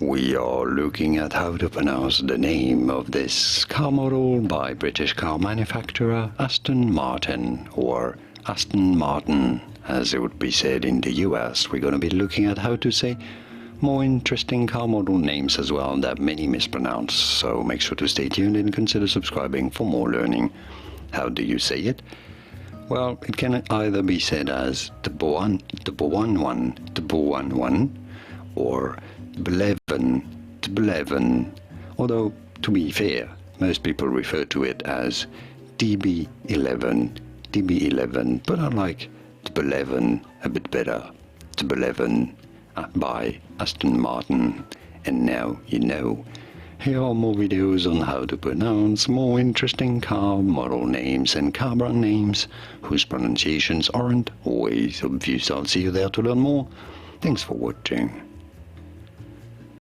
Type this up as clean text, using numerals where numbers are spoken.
We are looking at how to pronounce the name of this car model by British car manufacturer Aston Martin, or Aston Martin, as it would be said in the US. We're going to be looking at how to say more interesting car model names as well that many mispronounce, so make sure to stay tuned and consider subscribing for more learning. How do you say it? Well, it can either be said as the one, or DB11, although to be fair, most people refer to it as DB11, but I like DB11 a bit better. DB11 by Aston Martin, and now you know. Here are more videos on how to pronounce more interesting car model names and car brand names whose pronunciations aren't always obvious. I'll see you there to learn more. Thanks for watching.